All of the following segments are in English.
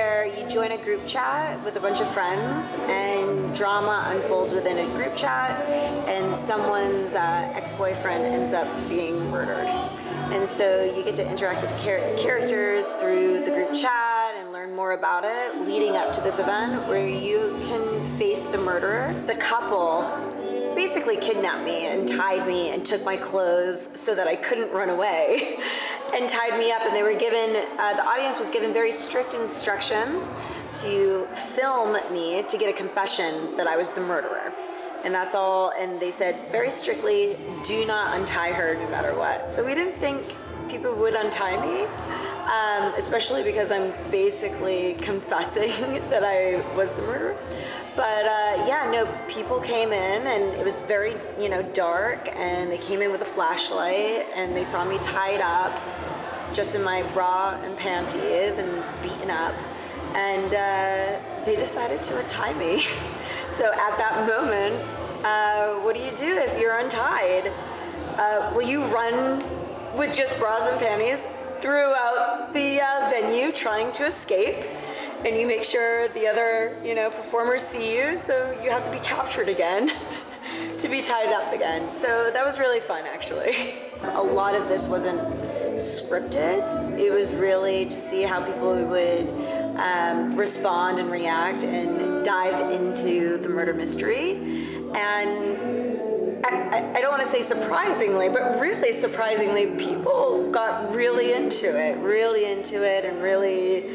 where you join a group chat with a bunch of friends and drama unfolds within a group chat and someone's ex-boyfriend ends up being murdered. And so you get to interact with the characters through the group chat and learn more about it leading up to this event where you can face the murderer. The couple basically kidnapped me and tied me and took my clothes so that I couldn't run away and tied me up, and they were given, the audience was given very strict instructions to film me to get a confession that I was the murderer. And that's all, and they said very strictly, do not untie her no matter what. So we didn't think people would untie me, especially because I'm basically confessing that I was the murderer. But yeah, no, people came in and it was very, dark, and they came in with a flashlight and they saw me tied up just in my bra and panties and beaten up, and they decided to untie me. So at that moment, what do you do if you're untied? Will you run with just bras and panties throughout the venue trying to escape? And you make sure the other, performers see you, so you have to be captured again to be tied up again. So that was really fun, actually. A lot of this wasn't scripted. It was really to see how people would respond and react and dive into the murder mystery. And I don't want to say surprisingly, but really surprisingly, people got really into it, and really,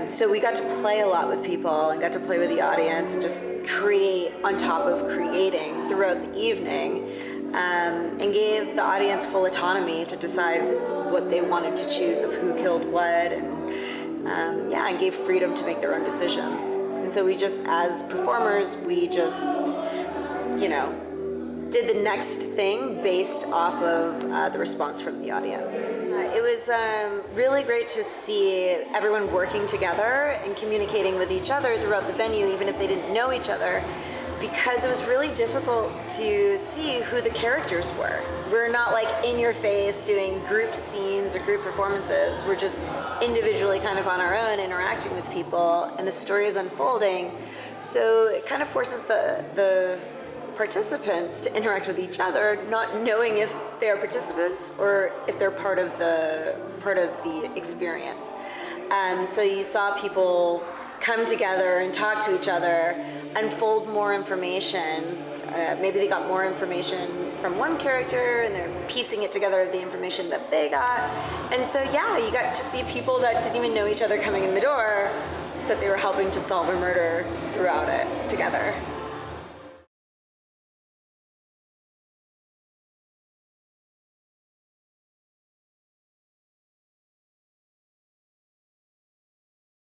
so we got to play a lot with people and got to play with the audience and just create on top of creating throughout the evening, and gave the audience full autonomy to decide what they wanted to choose of who killed what, and gave freedom to make their own decisions. And so we just, as performers, we just, did the next thing based off of the response from the audience. It was really great to see everyone working together and communicating with each other throughout the venue, even if they didn't know each other, because it was really difficult to see who the characters were. We're not like in your face doing group scenes or group performances. We're just individually kind of on our own interacting with people, and the story is unfolding. So it kind of forces the participants to interact with each other, not knowing if they are participants or if they're part of the experience. So you saw people come together and talk to each other, unfold more information. Maybe they got more information from one character and they're piecing it together, the information that they got. And so yeah, you got to see people that didn't even know each other coming in the door, but they were helping to solve a murder throughout it together.